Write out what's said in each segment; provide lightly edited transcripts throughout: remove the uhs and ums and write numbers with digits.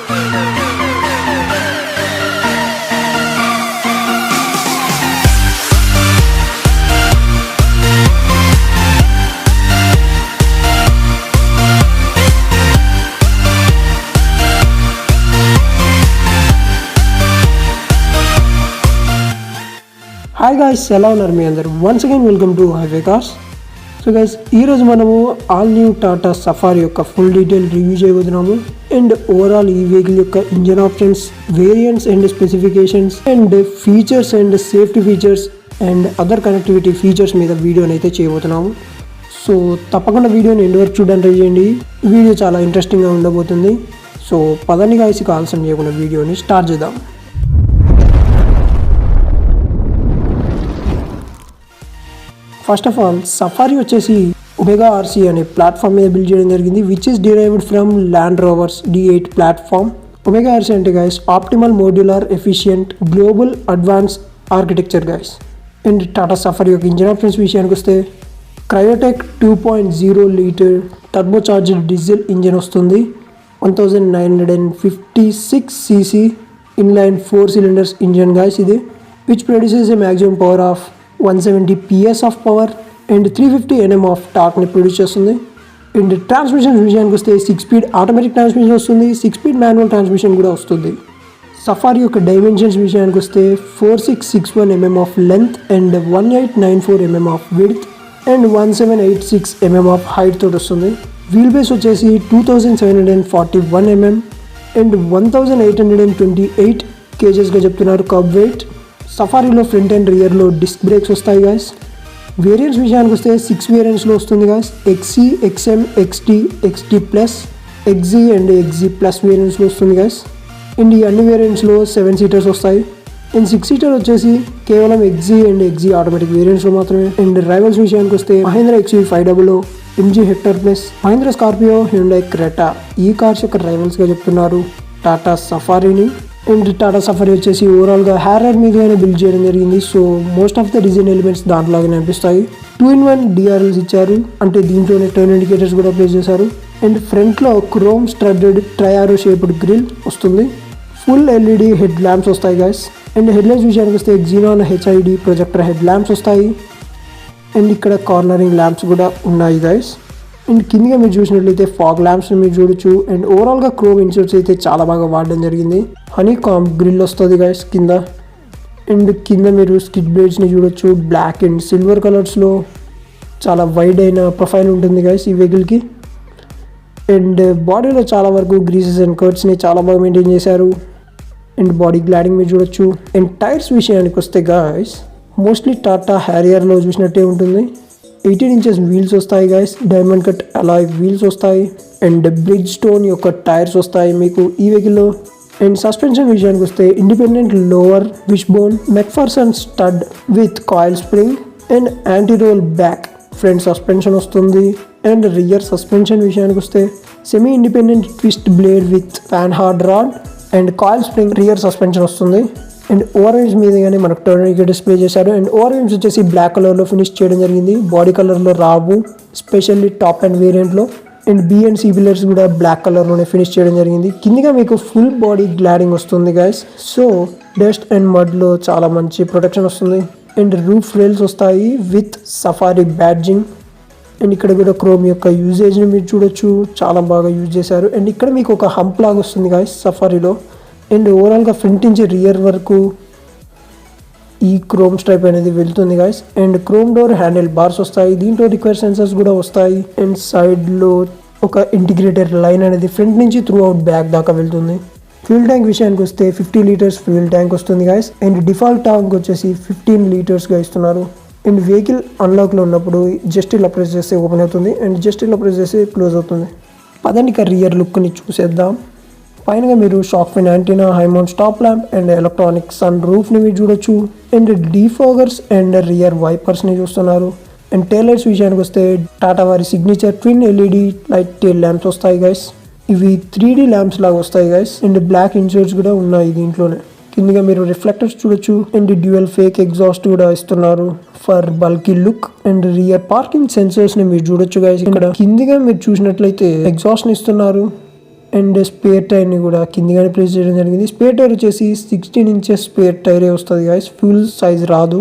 Hi guys, ఎలా ఉన్నారు మీ అందరు? Once again welcome to highway cars. So guys, ఈరోజు మనము ఆల్ న్యూ టాటా సఫారీ యొక్క ఫుల్ డీటెయిల్ రివ్యూ చేయబోతున్నాము. అండ్ ఓవరాల్ ఈ వెహికల్ యొక్క engine options, variants and specifications and features and safety features and other connectivity features మీద వీడియోని అయితే చేయబోతున్నాము. సో తప్పకుండా వీడియోని ఎండ్ వరకు చూడడానికి ట్రై చేయండి. వీడియో చాలా ఇంట్రెస్టింగ్గా ఉండబోతుంది. సో పదండి గాయ్స్, ఆలస్యం చేయకుండా వీడియోని స్టార్ట్ చేద్దాం. ఫస్ట్ ఆఫ్ ఆల్, సఫారీ వచ్చేసి ఒమేగా ఆర్సీ అనే ప్లాట్ఫామ్ మీద బిల్డ్ చేయడం జరిగింది, which is derived from Land Rover's D8 platform. Omega ARC అంటే guys optimal modular efficient global advance architecture guys. And Tata Safari యొక్క ఇంజన్ ఆప్షన్స్ విషయానికి వస్తే Kryotec 2.0 litre turbo charged diesel engine వస్తుంది. 1956 cc inline 4 cylinders engine guys ఇది, which produces a maximum power of 170 PS of power and 350 Nm of టార్క్ని produce చేస్తుంది. And transmission విషయానికి వస్తే 6 speed automatic transmission వస్తుంది, 6 speed manual transmission కూడా వస్తుంది. Safari యొక్క dimensions విషయానికి వస్తే 4661 mm of length and 1894 mm of width and 1786 mm of height తోటి వస్తుంది. వీల్ బేస్ వచ్చేసి 2741 mm అండ్ 1828 kgsగా చెప్తున్నారు కర్బ్ వెయిట్. సఫారీలో ఫ్రంట్ అండ్ రియర్లో డిస్క్ బ్రేక్స్ వస్తాయి గాయస్. వేరియంట్స్ విషయానికి వస్తే 6 వేరియంట్స్లో వస్తుంది guys. XC, XM, XT, XT plus, XZ and XZ plus వేరియంట్స్లో వస్తుంది గాయస్. అండ్ ఈ అన్ని వేరియంట్స్లో 7 సీటర్స్ వస్తాయి. అండ్ 6 సీటర్ వచ్చేసి కేవలం XZ అండ్ XZ ఆటోమేటిక్ వేరియంట్స్లో మాత్రమే. అండ్ రైవల్స్ విషయానికి వస్తే Mahindra XV500, MG Hector plus, Mahindra Scorpio, Hyundai Creta ఈ కార్స్ యొక్క రైవల్స్గా చెప్తున్నారు టాటా సఫారీని. అండ్ టాటా సఫారీ వచ్చేసి ఓవరాల్గా హ్యారర్ మీదగానే బిల్డ్ చేయడం జరిగింది. So most of the design elements దాంట్లోనే అనిపిస్తాయి. 2-in-1 DRLs ఇచ్చారు, అంటే దీంట్లోనే టర్న్ ఇండికేటర్స్ కూడా ప్లేస్ చేశారు. అండ్ ఫ్రంట్లో క్రోమ్ స్ట్రడెడ్ ట్రయారో షేప్డ్ గ్రిల్ వస్తుంది. ఫుల్ LED హెడ్ ల్యాంప్స్ వస్తాయి గాయస్. అండ్ హెడ్ లైట్స్ విషయానికి వస్తే Xenon HID projector head lamps వస్తాయి. అండ్ ఇక్కడ కార్నరింగ్ ల్యాంప్స్ కూడా ఉన్నాయి గాయస్. అండ్ కిందగా మీరు చూసినట్లయితే ఫాగ్ ల్యాంప్స్ మీరు చూడొచ్చు. అండ్ ఓవరాల్గా క్రోమ్ ఇన్సర్ట్స్ అయితే చాలా బాగా వాడడం జరిగింది. హనీ కామ్ గ్రిల్ వస్తుంది గైస్ కింద. అండ్ కింద మీరు స్కిడ్ బ్లేడ్స్ని చూడొచ్చు, బ్లాక్ అండ్ సిల్వర్ కలర్స్లో చాలా వైడ్ అయిన ప్రొఫైల్ ఉంటుంది గైస్ ఈ వెహికల్కి. అండ్ బాడీలో చాలా వరకు గ్రీసెస్ అండ్ కర్ట్స్ని చాలా బాగా మెయింటైన్ చేశారు. అండ్ బాడీ గ్లాడింగ్ మీరు చూడొచ్చు. అండ్ టైర్స్ విషయానికి వస్తే గైస్ మోస్ట్లీ టాటా హ్యారియర్లో చూసినట్టే ఉంటుంది. 18 inches వీల్స్ వస్తాయి guys. Diamond cut alloy wheels వస్తాయి. అండ్ బ్రిడ్జ్ స్టోన్ యొక్క టైర్స్ వస్తాయి మీకు ఈ వెహికల్లో. అండ్ సస్పెన్షన్ విషయానికి వస్తే independent lower wish bone McPherson stud with coil spring and anti roll back front suspension వస్తుంది. అండ్ రియర్ సస్పెన్షన్ విషయానికి వస్తే semi independent twist blade with fan hard rod and coil spring rear suspension వస్తుంది. And ఓఆర్ఎమ్స్ మీదగానే మనకు turn indicators play చేశారు. And ఓఆర్ఎమ్స్ వచ్చేసి black కలర్లో finish చేయడం జరిగింది, బాడీ కలర్లో రావు, స్పెషల్లీ టాప్ అండ్ వేరియంట్లో. And B and C pillars కూడా బ్లాక్ కలర్లోనే ఫినిష్ చేయడం జరిగింది. కిందిగా మీకు ఫుల్ బాడీ గ్లాడింగ్ వస్తుంది గైస్. సో డస్ట్ అండ్ మడ్లో చాలా మంచి ప్రొటెక్షన్ వస్తుంది. అండ్ రూఫ్ రైల్స్ వస్తాయి విత్ సఫారీ బ్యాడ్జింగ్. అండ్ ఇక్కడ కూడా క్రోమ్ యొక్క యూజేజ్ని మీరు చూడొచ్చు, చాలా బాగా యూజ్ చేశారు. అండ్ ఇక్కడ మీకు ఒక హంప్ లాగా వస్తుంది గైస్ సఫారీలో. అండ్ ఓవరాల్గా ఫ్రంట్ నుంచి రియర్ వరకు ఈ క్రోమ్ స్ట్రైప్ అనేది వెళ్తుంది guys. And chrome door handle bars వస్తాయి, దీంట్లో రిక్వైర్ సెన్సర్స్ కూడా వస్తాయి. అండ్ సైడ్లో ఒక ఇంటిగ్రేటెడ్ లైన్ అనేది ఫ్రంట్ నుంచి త్రూ అవుట్ బ్యాక్ దాకా వెళ్తుంది. ఫ్యూల్ ట్యాంక్ విషయానికి వస్తే 50 liters ఫ్యూల్ ట్యాంక్ వస్తుంది గైస్. అండ్ డిఫాల్ట్ ట్యాంక్ వచ్చేసి 15 liters ఇస్తున్నారు. అండ్ వెహికల్ అన్లాక్లో ఉన్నప్పుడు జస్ట్ ఇలా ప్రెస్ చేస్తే ఓపెన్ అవుతుంది అండ్ జస్ట్ ఇలా ప్రెస్ చేస్తే క్లోజ్ అవుతుంది. పదండి ఇక రియర్ లుక్ని చూసేద్దాం. పైనగా మీరు shark fin antenna, high mount stop lamp and electronic sun రూఫ్ని మీరు చూడొచ్చు. అండ్ డీఫాగర్స్ అండ్ రియర్ వైపర్స్ని చూస్తున్నారు. అండ్ టైల్ లైట్స్ విషయానికి వస్తే టాటా వారి signature twin LED light tail lamps వస్తాయి గైస్. ఇవి 3D ల్యాంప్స్ లాగా వస్తాయి గైస్. అండ్ బ్లాక్ ఇన్సర్ట్స్ కూడా ఉన్నాయి దీంట్లోనే. కిందగా మీరు రిఫ్లెక్టర్స్ చూడొచ్చు. అండ్ డ్యూయల్ ఫేక్ ఎగ్జాస్ట్ కూడా ఇస్తున్నారు for bulky look. And rear parking sensors ని మీరు చూడొచ్చు గైస్. ఇక్కడ కిందిగా మీరు చూసినట్లయితే ఎగ్జాస్ట్ ని ఇస్తున్నారు. అండ్ స్పేర్ టైర్ని కూడా కిందిగానే ప్లేస్ చేయడం జరిగింది. స్పేర్ టైర్ వచ్చేసి 16 ఇంచెస్ స్పేర్ టైరే వస్తుంది గైస్, ఫుల్ సైజ్ రాదు.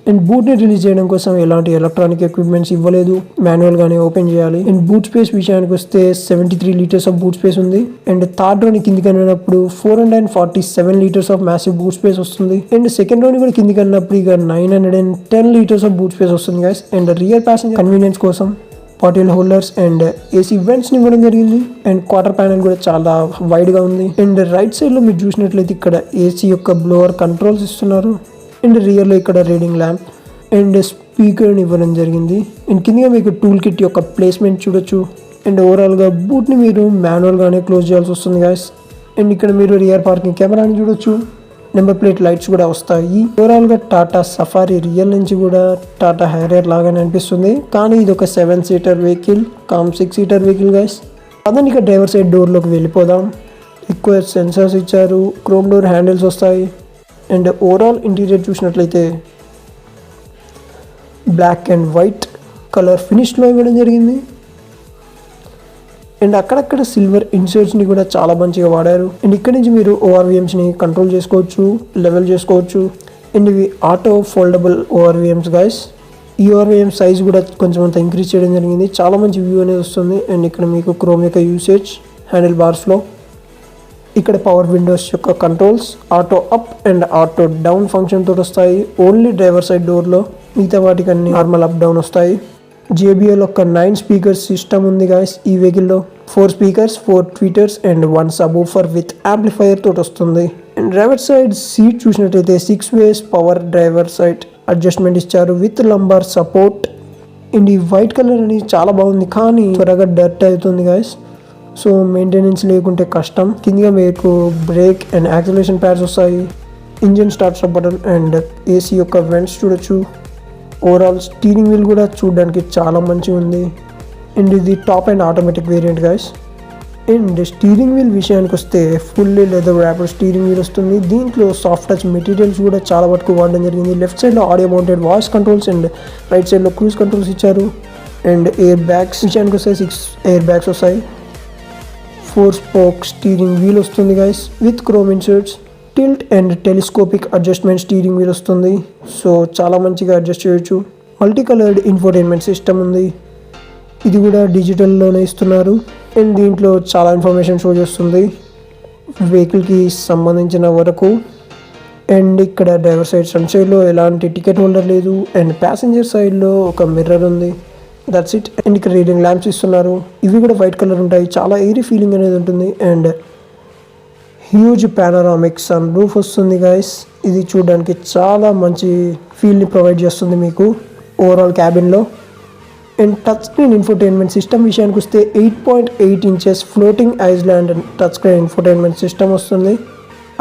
అండ్ బూట్ని రిలీజ్ చేయడం కోసం ఎలాంటి ఎలక్ట్రానిక్ ఎక్విప్మెంట్స్ ఇవ్వలేదు, మాన్యువల్గానే ఓపెన్ చేయాలి. అండ్ బూట్ స్పేస్ విషయానికి వస్తే 73 లీటర్స్ ఆఫ్ బూట్ స్పేస్ ఉంది. అండ్ థర్డ్ రోని కిందికి అన్నప్పుడు 447 litres of massive boot space వస్తుంది. అండ్ సెకండ్ రోని కూడా కిందికి అన్నప్పుడు ఇక 910 లీటర్స్ ఆఫ్ బూట్ స్పేస్ వస్తుంది guys. And rear passenger convenience కోసం బాటిల్ హోల్డర్స్ అండ్ ఏసీ వెంట్స్ని ఇవ్వడం జరిగింది. అండ్ క్వార్టర్ ప్యానల్ కూడా చాలా వైడ్గా ఉంది. అండ్ రైట్ సైడ్లో మీరు చూసినట్లయితే ఇక్కడ ఏసీ యొక్క బ్లోవర్ కంట్రోల్స్ ఇస్తున్నారు. అండ్ రియర్లో ఇక్కడ రీడింగ్ ల్యాంప్ అండ్ స్పీకర్ని ఇవ్వడం జరిగింది. అండ్ కిందగా మీకు టూల్ కిట్ యొక్క ప్లేస్మెంట్ చూడొచ్చు. అండ్ ఓవరాల్గా బూట్ని మీరు మాన్యువల్గానే క్లోజ్ చేయాల్సి వస్తుంది గాయస్. అండ్ ఇక్కడ మీరు రియర్ పార్కింగ్ కెమెరాని చూడొచ్చు. నెంబర్ ప్లేట్ లైట్స్ కూడా వస్తాయి. ఓవరాల్గా టాటా సఫారీ రియల్ నుంచి కూడా టాటా హ్యారియర్ లాగానే అనిపిస్తుంది, కానీ ఇది ఒక 7 seater vehicle cum 6 seater vehicle guys. అదని ఇక డ్రైవర్ సైడ్ డోర్లోకి వెళ్ళిపోదాం. ఎక్కువ సెన్సర్స్ ఇచ్చారు, క్రోమ్ డోర్ హ్యాండిల్స్ వస్తాయి. అండ్ ఓవరాల్ ఇంటీరియర్ చూసినట్లయితే బ్లాక్ అండ్ వైట్ కలర్ ఫినిష్లో ఇవ్వడం జరిగింది. అండ్ అక్కడక్కడ సిల్వర్ ఇన్సర్ట్స్ని కూడా చాలా మంచిగా వాడారు. అండ్ ఇక్కడ నుంచి మీరు ఓఆర్విఎమ్స్ని కంట్రోల్ చేసుకోవచ్చు, లెవెల్ చేసుకోవచ్చు. అండ్ ఇవి ఆటో ఫోల్డబుల్ ఓఆర్విఎమ్స్ గైస్. ఈ ఓఆర్విఎం సైజ్ కూడా కొంచెం అంత ఇంక్రీజ్ చేయడం జరిగింది, చాలా మంచి వ్యూ అనేది వస్తుంది. అండ్ ఇక్కడ మీకు క్రోమ్ యొక్క యూసేజ్ హ్యాండిల్ బార్స్లో, ఇక్కడ పవర్ విండోస్ యొక్క controls auto up and auto down function తోటి వస్తాయి ఓన్లీ డ్రైవర్ సైడ్ డోర్లో. మిగతా వాటికి అన్ని నార్మల్ అప్ డౌన్ వస్తాయి. JBL ఒక 9 స్పీకర్స్ సిస్టమ్ ఉంది గాయస్ ఈ వెహికల్లో. 4 speakers, 4 tweeters and 1 sub-woofer with amplifier తోటి వస్తుంది. అండ్ డ్రైవర్ సైడ్ సీట్ చూసినట్లయితే 6 వేస్ పవర్ డ్రైవర్ సైడ్ అడ్జస్ట్మెంట్ ఇచ్చారు విత్ లంబార్ సపోర్ట్. అండ్ ఈ వైట్ కలర్ అనేది చాలా బాగుంది, కానీ త్వరగా డర్ట్ అవుతుంది గాయస్, సో మెయింటెనెన్స్ లేకుంటే కష్టం. కిందిగా మీకు బ్రేక్ అండ్ యాక్సిలరేషన్ ప్యాడ్స్ వస్తాయి. Engine start button and AC యొక్క వెంట్స్ చూడొచ్చు. ఓవరాల్ స్టీరింగ్ వీల్ కూడా చూడడానికి చాలా మంచిగా ఉంది. అండ్ ఇది top and automatic variant guys. And steering wheel విషయానికి వస్తే fully leather wrapped steering wheel వస్తుంది. దీంట్లో సాఫ్ట్ టచ్ మెటీరియల్స్ కూడా చాలా వరకు వాడడం జరిగింది. లెఫ్ట్ సైడ్లో audio mounted voice controls and right సైడ్లో క్రూజ్ కంట్రోల్స్ ఇచ్చారు. అండ్ ఎయిర్ బ్యాగ్స్ విషయానికి వస్తే 6 ఎయిర్ బ్యాగ్స్ వస్తాయి. 4 స్పోక్ స్టీరింగ్ వీల్ వస్తుంది guys with chrome inserts. Tilt and telescopic adjustment steering wheel వస్తుంది, సో చాలా మంచిగా అడ్జస్ట్ చేయొచ్చు. మల్టీ కలర్డ్ ఇన్ఫోటైన్మెంట్ సిస్టమ్ ఉంది, ఇది కూడా డిజిటల్లోనే ఇస్తున్నారు. అండ్ దీంట్లో చాలా ఇన్ఫర్మేషన్ షో చేస్తుంది వెహికల్కి సంబంధించిన వరకు. అండ్ ఇక్కడ డ్రైవర్ సైడ్ ఫ్రంట్ సైడ్లో ఎలాంటి టికెట్ హోల్డర్ లేదు. అండ్ ప్యాసింజర్ సైడ్లో ఒక మిర్రర్ ఉంది, దట్స్ ఇట్. అండ్ ఇక్కడ రీడింగ్ ల్యాంప్స్ ఇస్తున్నారు, ఇవి కూడా వైట్ కలర్ ఉంటాయి, చాలా ఎయిరీ ఫీలింగ్ అనేది ఉంటుంది. And huge panoramic sun roof వస్తుంది గైస్, ఇది చూడడానికి చాలా మంచి ఫీల్ని ప్రొవైడ్ చేస్తుంది మీకు ఓవరాల్ క్యాబిన్లో. And touch screen infotainment system విషయానికి వస్తే 8.8 inches floating island touch screen infotainment system వస్తుంది.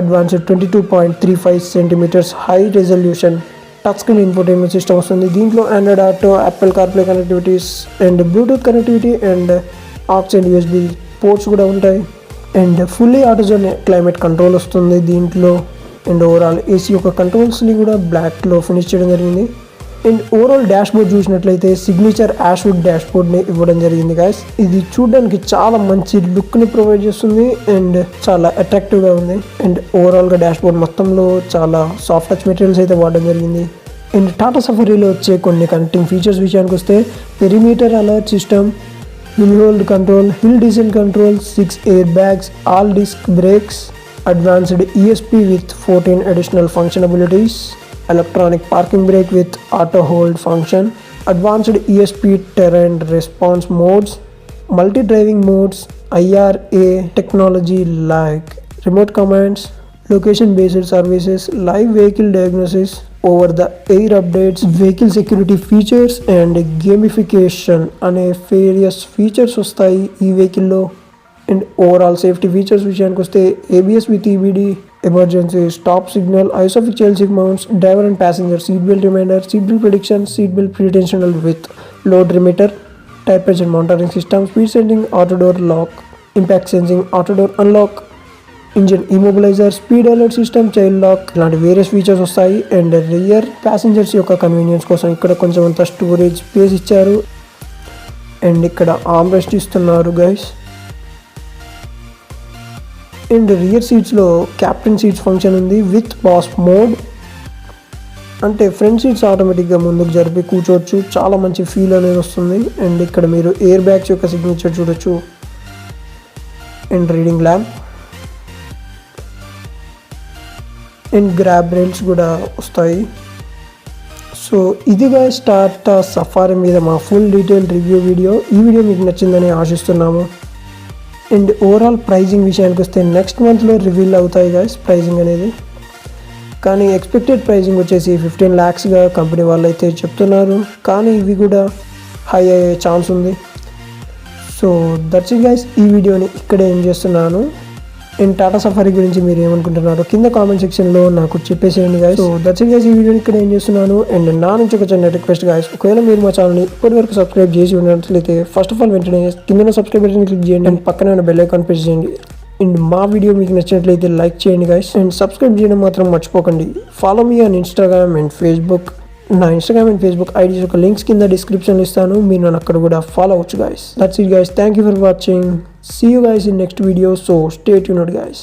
Advanced 22.35 centimetres high resolution touch screen infotainment system వస్తుంది. దీంట్లో Android auto, Apple CarPlay connectivities and Bluetooth connectivity and aux and USB ports కూడా ఉంటాయి. And fully auto zone climate control వస్తుంది దీంట్లో. And overall AC యొక్క కంట్రోల్స్ని కూడా బ్లాక్లో ఫినిష్ చేయడం జరిగింది. అండ్ ఓవరాల్ డాష్ బోర్డ్ చూసినట్లయితే సిగ్నేచర్ యాష్వుడ్ డాష్ బోర్డ్ని ఇవ్వడం జరిగింది గాయస్. ఇది చూడడానికి చాలా మంచి లుక్ని ప్రొవైడ్ చేస్తుంది అండ్ చాలా అట్రాక్టివ్గా ఉంది. అండ్ ఓవరాల్గా డాష్ బోర్డ్ మొత్తంలో చాలా సాఫ్ట్ టచ్ మెటీరియల్స్ అయితే వాడడం జరిగింది. అండ్ టాటా సఫారీలో వచ్చే కొన్ని కనెక్టింగ్ ఫీచర్స్ విషయానికి వస్తే perimeter alert system, hill hold control, hill descent control, 6 air bags, all disc brakes, advanced ESP with 14 additional functionalities, electronic parking brake with auto hold function, advanced ESP terrain response modes, multi-driving modes, IRA technology like remote commands, location-based services, live vehicle diagnosis, over-the-air updates, vehicle security features and gamification అనే various features వస్తాయి ఈ వెహికల్లో. And overall safety features విషయానికి వస్తే ABS with EBD, emergency stop signal, isofix child seat mounts, driver and passenger seat belt reminder, seat belt prediction, seat belt pretensioner with load limiter, tyre pressure monitoring system, speed sensing, auto door lock, impact sensing, auto door unlock, engine immobiliser, speed alert system, child lock, ఇలాంటి various features వస్తాయి. And rear passengers యొక్క convenience కోసం ఇక్కడ కొంచెం అంత storage space ఇచ్చారు. And ఇక్కడ arm rest ఇస్తున్నారు guys. And rear సీట్స్లో captain seats function ఉంది విత్ బాస్ మోడ్. అంటే ఫ్రంట్ సీట్స్ ఆటోమేటిక్గా ముందుకు జరిపి కూర్చోవచ్చు, చాలా మంచి ఫీల్ అనేది వస్తుంది. అండ్ ఇక్కడ మీరు ఎయిర్ బ్యాగ్స్ యొక్క సిగ్నేచర్ చూడొచ్చు and reading lamp and grab rails కూడా వస్తాయి. సో ఇదిగా టాటా సఫారీ మీద మా ఫుల్ డీటెయిల్ రివ్యూ వీడియో. ఈ వీడియో మీకు నచ్చిందని ఆశిస్తున్నాము. అండ్ ఓవరాల్ ప్రైజింగ్ విషయానికి వస్తే నెక్స్ట్ మంత్లో రివీల్ అవుతాయి గైస్ ప్రైజింగ్ అనేది. కానీ ఎక్స్పెక్టెడ్ ప్రైజింగ్ వచ్చేసి 15 lakhsగా కంపెనీ వాళ్ళు అయితే చెప్తున్నారు. కానీ ఇవి కూడా హై అయ్యే ఛాన్స్ ఉంది. సో దట్స్ ఇట్ గైస్, ఈ వీడియోని ఇక్కడే ఏం చేస్తున్నాను. అండ్ టాటా సఫారీ గురించి మీరు ఏమనుకుంటున్నారో కింద కామెంట్ సెక్షన్లో నాకు చెప్పేసేయండి guys. So that's it guys, ఈ వీడియోని ఇక్కడ ఏం చేస్తున్నాను. అండ్ నా నుంచి ఒక చిన్న రిక్వెస్ట్ గైస్, ఒకవేళ మీరు మా ఛానల్ని ఇప్పటివరకు సబ్స్క్రైబ్ చేసి ఉన్నట్లయితే ఫస్ట్ ఆఫ్ ఆల్ వెంటనే కింద సబ్స్క్రైబ్ బటన్ క్లిక్ చేయండి అండ్ పక్కన ఉన్న బెల్ ఐకాన్ ప్రెస్ చేయండి. అండ్ మా వీడియో మీకు నచ్చినట్లయితే లైక్ చేయండి గైస్. అండ్ సబ్స్క్రైబ్ చేయడం మాత్రం మర్చిపోకండి. Follow me on Instagram and Facebook. నా ఇన్స్టాగ్రామ్ అండ్ ఫేస్బుక్ ఐడీస్ యొక్క లింక్స్ కింద డిస్క్రిప్షన్లో ఇస్తాను, మీరు నన్ను అక్కడ కూడా ఫాలో అవ్వచ్చు guys. That's it guys, thank you for watching. See you guys in next video, so stay tuned guys.